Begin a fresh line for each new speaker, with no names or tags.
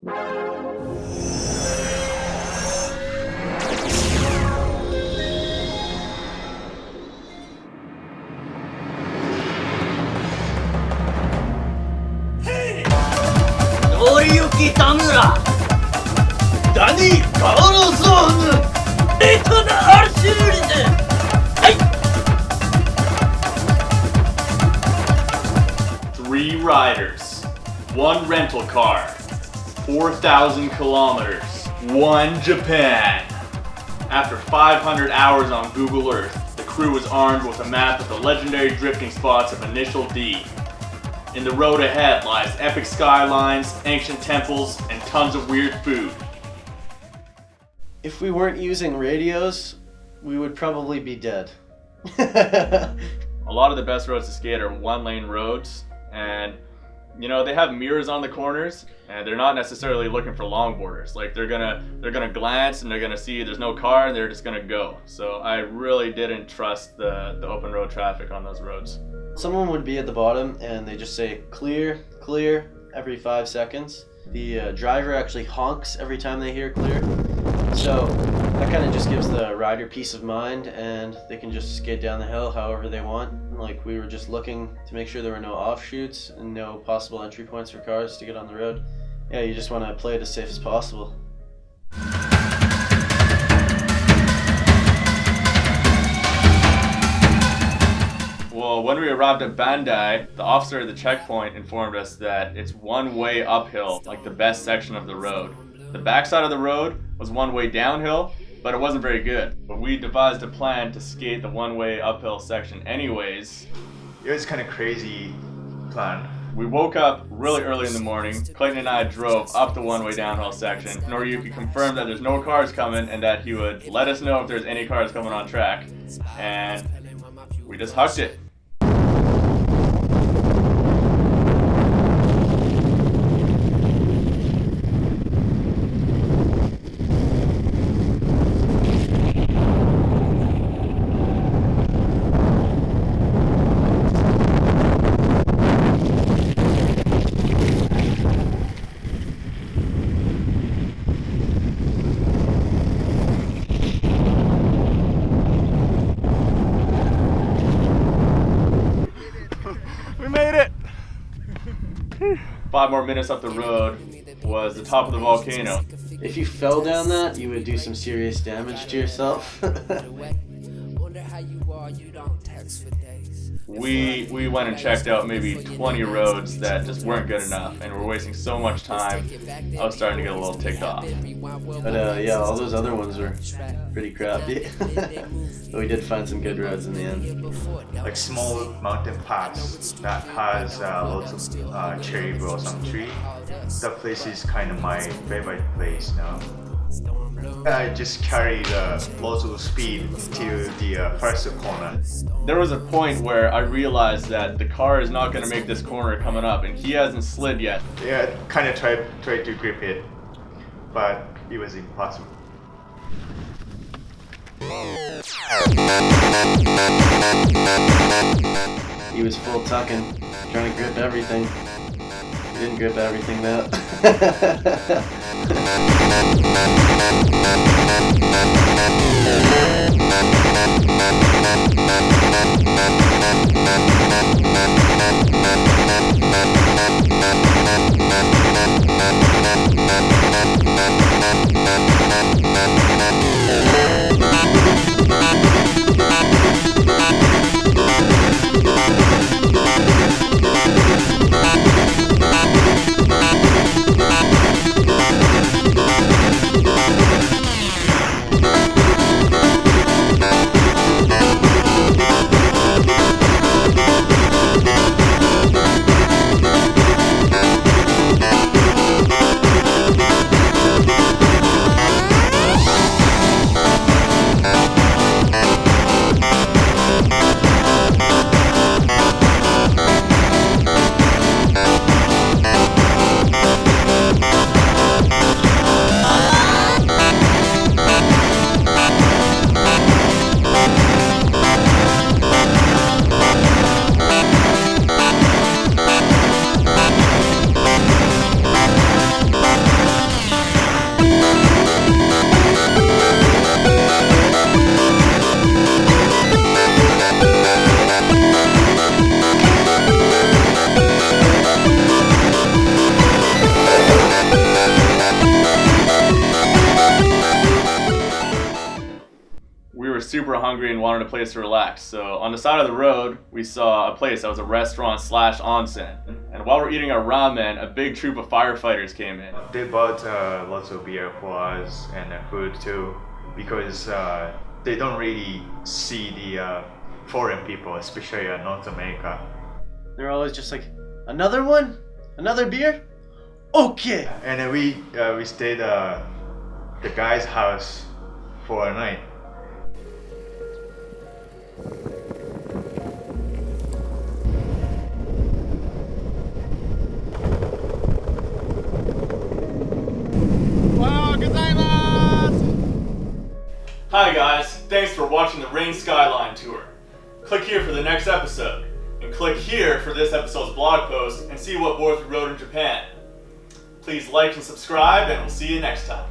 Nori Tamura Dani Kaorozon Clayton Arshuride. Hey!
3 riders, 1 rental car, 4,000 kilometers, 1 Japan. After 500 hours on Google Earth, the crew was armed with a map of the legendary drifting spots of Initial D. In the road ahead lies epic skylines, ancient temples, and tons of weird food.
If we weren't using radios, we would probably be dead.
A lot of the best roads to skate are 1-lane roads, and you know, they have mirrors on the corners, and they're not necessarily looking for longboarders. Like they're gonna glance and they're gonna see there's no car and they're just gonna go. So I really didn't trust the open road traffic on those roads.
Someone would be at the bottom and they just say clear, clear every 5 seconds. The driver actually honks every time they hear clear. So that kind of just gives the rider peace of mind and they can just skate down the hill however they want. Like we were just looking to make sure there were no offshoots and no possible entry points for cars to get on the road. Yeah, you just want to play it as safe as possible.
Well, when we arrived at Bamdai, the officer at the checkpoint informed us that it's 1-way uphill, like the best section of the road. The backside of the road was 1-way downhill, but it wasn't very good. But we devised a plan to skate the 1-way uphill section anyways.
It was kind of crazy plan.
We woke up really early in the morning. Clayton and I drove up the 1-way downhill section. Nori confirmed that there's no cars coming and that he would let us know if there's any cars coming on track. And we just hucked it. We made it! 5 more minutes up the road was the top of the volcano.
If you fell down that, you would do some serious damage to yourself.
We went and checked out maybe 20 roads that just weren't good enough and were wasting so much time. I was starting to get a little ticked off.
But yeah, all those other ones were pretty crappy. But we did find some good roads in the end.
Like small mountain pass that has lots of cherry blossom tree. That place is kind of my favorite place now. I just carried lots of speed to the first corner.
There was a point where I realized that the car is not going to make this corner coming up, and he hasn't slid yet.
Yeah, kind of tried to grip it, but it was impossible.
He was full tucking, trying to grip everything. He didn't grip everything though.
super hungry and wanted a place to relax. So on the side of the road, we saw a place that was a restaurant / onsen. And while we're eating our ramen, a big troop of firefighters came in.
They bought lots of beer for us and food too, because they don't really see the foreign people, especially in North America.
They're always just like, another one? Another beer? Okay!
And then we stayed at the guy's house for a night.
Hi guys, thanks for watching the Rayne Skyline tour. Click here for the next episode, and click here for this episode's blog post and see what boards we rode in Japan. Please like and subscribe, and we'll see you next time.